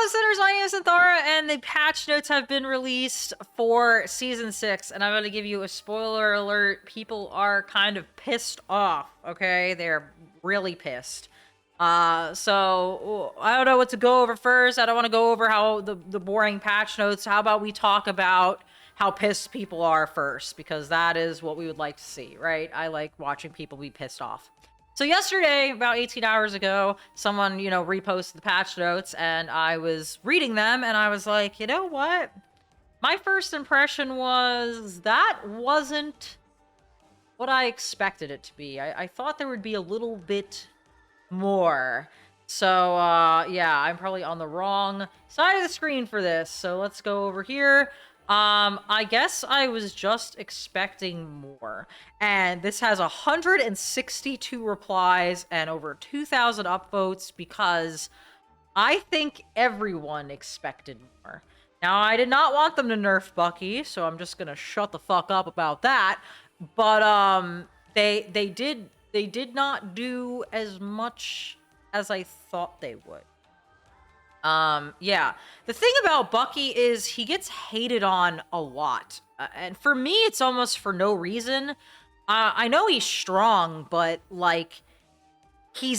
listeners, I am Santhara, and the patch notes have been released for Season 6, and I'm going to give you a spoiler alert. People are kind of pissed off, okay? They're really pissed. So I don't know what to go over first. I don't want to go over how the boring patch notes. How about we talk about how pissed people are first, because that is what we would like to see, right? I like watching people be pissed off. So yesterday, about 18 hours ago, someone, reposted the patch notes, and I was reading them, and I was like, you know what? My first impression was that wasn't what I expected it to be. I thought there would be a little bit more. So, yeah, I'm probably on the wrong side of the screen for this. So let's go over here. I guess I was just expecting more. And this has 162 replies and over 2,000 upvotes because I think everyone expected more. Now, I did not want them to nerf Bucky, so I'm just gonna shut the fuck up about that. But, they did not do as much as I thought they would. Yeah. The thing about Bucky is he gets hated on a lot. And for me, it's almost for no reason. I know he's strong, but, like, he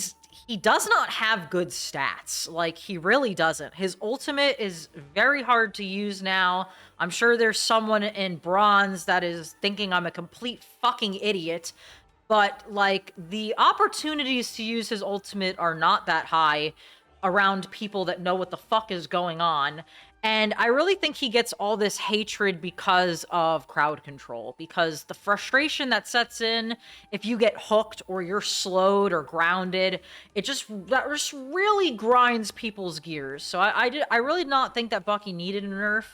does not have good stats. Like, he really doesn't. His ultimate is very hard to use now. I'm sure there's someone in bronze that is thinking I'm a complete fucking idiot. But, like, the opportunities to use his ultimate are not that high around people that know what the fuck is going on. And I really think he gets all this hatred because of crowd control, because the frustration that sets in if you get hooked or you're slowed or grounded, that just really grinds people's gears. So I really not think that Bucky needed a nerf,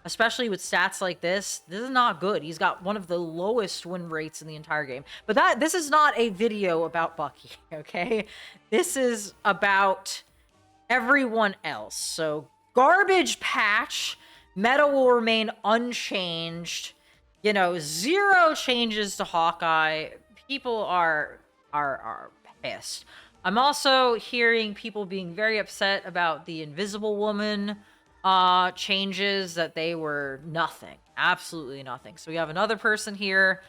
especially with stats like this. This is not good. He's got one of the lowest win rates in the entire game. But this is not a video about Bucky, okay? This is about everyone else. So, garbage patch. Meta will remain unchanged. 0 changes to Hawkeye. People are pissed. I'm also hearing people being very upset about the Invisible Woman changes, that they were nothing. Absolutely nothing. So we have another person here.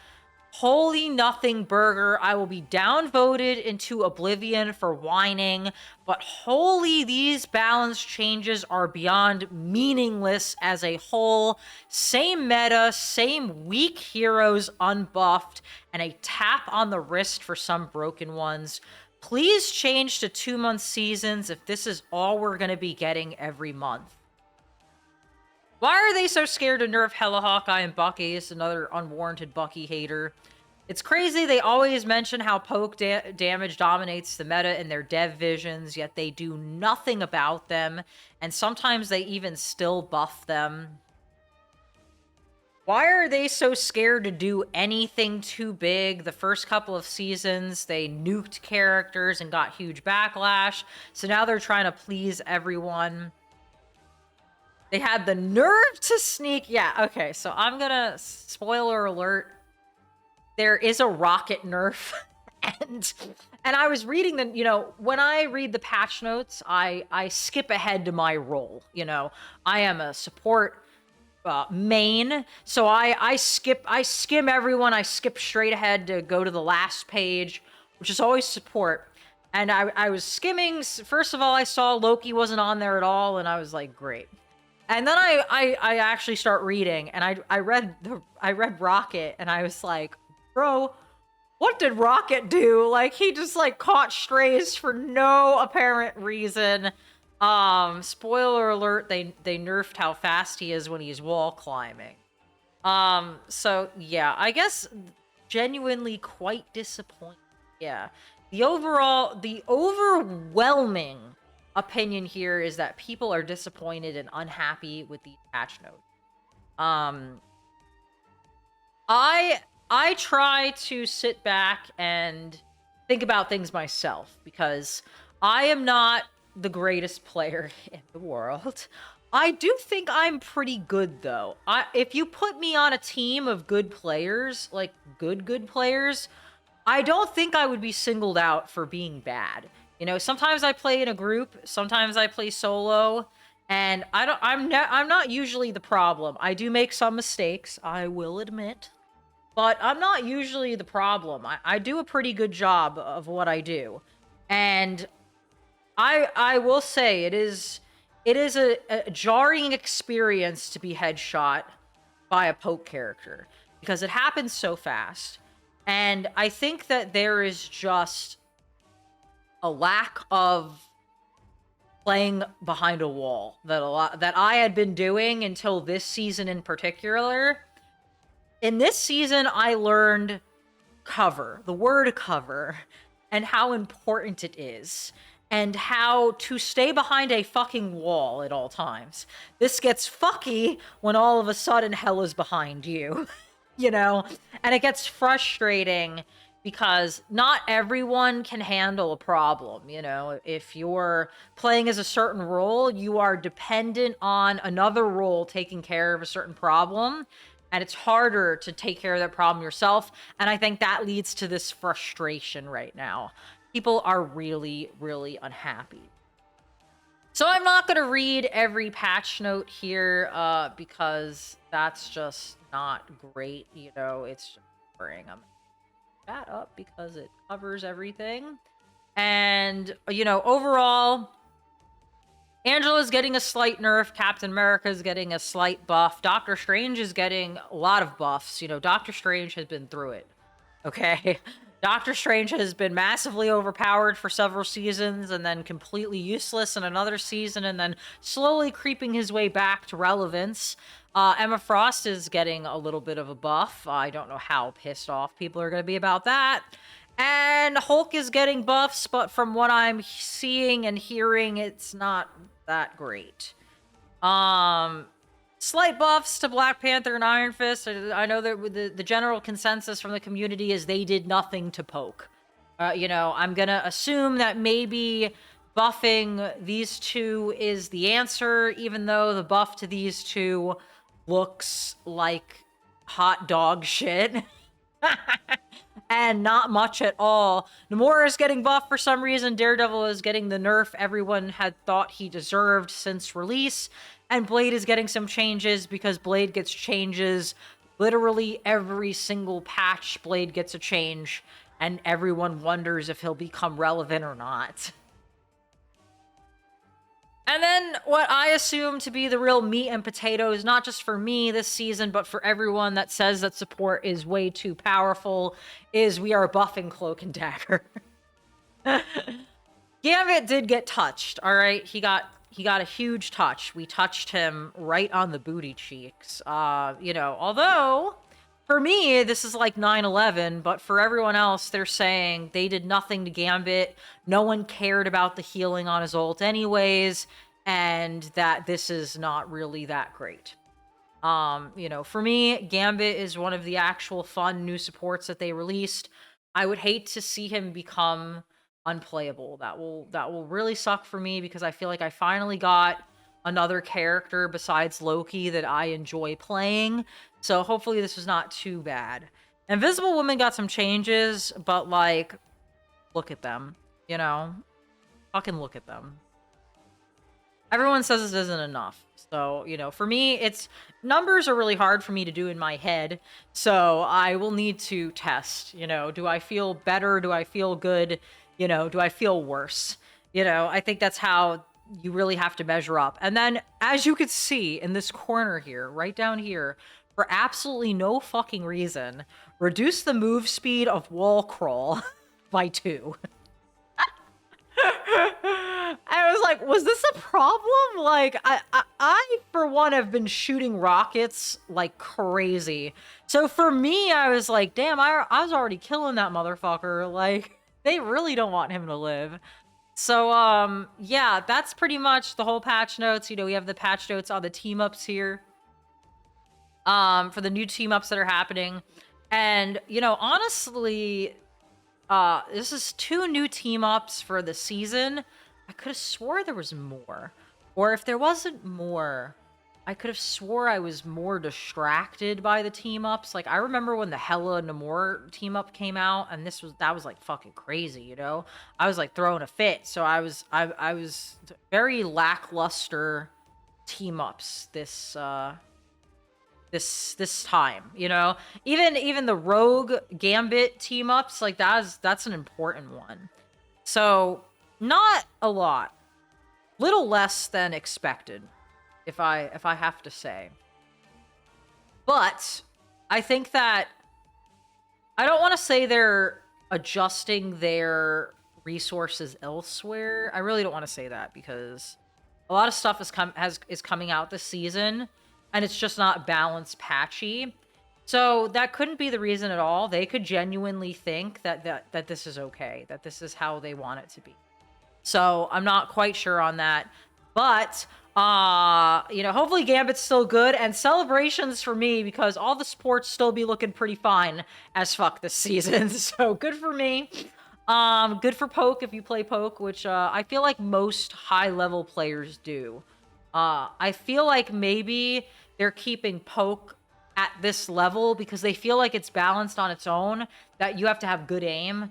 Holy nothing burger. I will be downvoted into oblivion for whining, but holy, these balance changes are beyond meaningless as a whole. Same meta, same weak heroes unbuffed, and a tap on the wrist for some broken ones. Please change to 2-month seasons if this is all we're going to be getting every month. Why are they so scared to nerf Hella Hawkeye and Bucky? It's another unwarranted Bucky hater. It's crazy they always mention how poke damage dominates the meta in their dev visions, yet they do nothing about them, and sometimes they even still buff them. Why are they so scared to do anything too big? The first couple of seasons, they nuked characters and got huge backlash, so now they're trying to please everyone. They had the nerve to sneak. Yeah, okay, so I'm gonna... Spoiler alert. There is a rocket nerf. and I was reading the... when I read the patch notes, I skip ahead to my role. I am a support main, so I skim everyone. I skip straight ahead to go to the last page, which is always support. And I was skimming. First of all, I saw Loki wasn't on there at all, and I was like, great. And then I actually start reading, and I read Rocket, and I was like, bro, what did Rocket do? Like, he just caught strays for no apparent reason. Spoiler alert, they nerfed how fast he is when he's wall climbing. So yeah, I guess genuinely quite disappointing. Yeah. The overwhelming opinion here is that people are disappointed and unhappy with the patch note. I try to sit back and think about things myself, because I am not the greatest player in the world. I do think I'm pretty good, though. If you put me on a team of good players, like good players, I don't think I would be singled out for being bad. Sometimes I play in a group, sometimes I play solo, And I'm not usually the problem. I do make some mistakes, I will admit, but I'm not usually the problem. I do a pretty good job of what I do. And I will say it is a jarring experience to be headshot by a poke character because it happens so fast. And I think that there is just a lack of playing behind a wall that I had been doing until this season in particular. In this season, I learned cover, the word cover, and how important it is, and how to stay behind a fucking wall at all times. This gets fucky when all of a sudden hell is behind you, you know? And it gets frustrating because not everyone can handle a problem, you know? If you're playing as a certain role, you are dependent on another role taking care of a certain problem, and it's harder to take care of that problem yourself. And I think that leads to this frustration right now. People are really, really unhappy. So I'm not going to read every patch note here because that's just not great. You know, it's just boring. I'm that up because it covers everything. And, you know, overall, Angela's getting a slight nerf. Captain America's getting a slight buff. Doctor Strange is getting a lot of buffs. You know, Doctor Strange has been through it. Okay? Doctor Strange has been massively overpowered for several seasons and then completely useless in another season and then slowly creeping his way back to relevance. Emma Frost is getting a little bit of a buff. I don't know how pissed off people are going to be about that. And Hulk is getting buffs, but from what I'm seeing and hearing, it's not that great. Slight buffs to Black Panther and Iron Fist. I know that the general consensus from the community is they did nothing to poke. You know, I'm gonna assume that maybe buffing these two is the answer, even though the buff to these two looks like hot dog shit. And not much at all. Namor is getting buffed for some reason. Daredevil is getting the nerf everyone had thought he deserved since release. And Blade is getting some changes because Blade gets changes. Literally every single patch, Blade gets a change. And everyone wonders if he'll become relevant or not. And then what I assume to be the real meat and potatoes, not just for me this season, but for everyone that says that support is way too powerful, is we are buffing Cloak and Dagger. Gambit did get touched, all right? He got a huge touch. We touched him right on the booty cheeks. You know, although for me, this is like 9/11, but for everyone else, they're saying they did nothing to Gambit. No one cared about the healing on his ult anyways, and that this is not really that great. You know, for me, Gambit is one of the actual fun new supports that they released. I would hate to see him become unplayable. That will really suck for me because I feel like I finally got another character besides Loki that I enjoy playing. So hopefully this is not too bad. Invisible Woman got some changes, but like, look at them, you know? Fucking look at them. Everyone says this isn't enough. So, you know, for me, numbers are really hard for me to do in my head. So I will need to test, you know, do I feel better? Do I feel good? You know, do I feel worse? You know, I think that's how you really have to measure up. And then, as you could see in this corner here, right down here, for absolutely no fucking reason, reduce the move speed of wall crawl by 2. I was like, was this a problem? Like, I for one, have been shooting rockets like crazy. So for me, I was like, damn, I was already killing that motherfucker. Like, they really don't want him to live. So, yeah, that's pretty much the whole patch notes. You know, we have the patch notes on the team-ups here. For the new team-ups that are happening. And, you know, honestly, this is 2 new team-ups for the season. I could have swore there was more. Or if there wasn't more, I could have swore I was more distracted by the team-ups. Like, I remember when the Hela Namor team-up came out, and that was like fucking crazy, you know? I was like throwing a fit. So I was very lackluster team ups this time, you know? Even the Rogue Gambit team ups, like that's an important one. So, not a lot. Little less than expected, if I have to say. But I think that I don't want to say they're adjusting their resources elsewhere. I really don't want to say that because a lot of stuff is coming out this season and it's just not balanced patchy. So that couldn't be the reason at all. They could genuinely think that this is okay, that this is how they want it to be. So I'm not quite sure on that. But hopefully Gambit's still good and celebrations for me because all the sports still be looking pretty fine as fuck this season. So good for me. Good for Poke if you play Poke, which I feel like most high-level players do. I feel like maybe they're keeping Poke at this level because they feel like it's balanced on its own, that you have to have good aim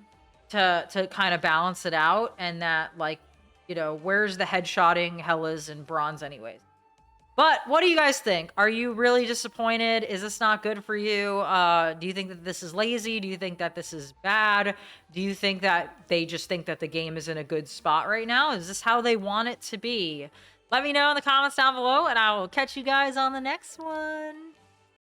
to kind of balance it out, and that, like, where's the headshotting Hellas and bronze anyways? But what do you guys think? Are you really disappointed? Is this not good for you? Do you think that this is lazy? Do you think that this is bad? Do you think that they just think that the game is in a good spot right now? Is this how they want it to be? Let me know in the comments down below, and I will catch you guys on the next one.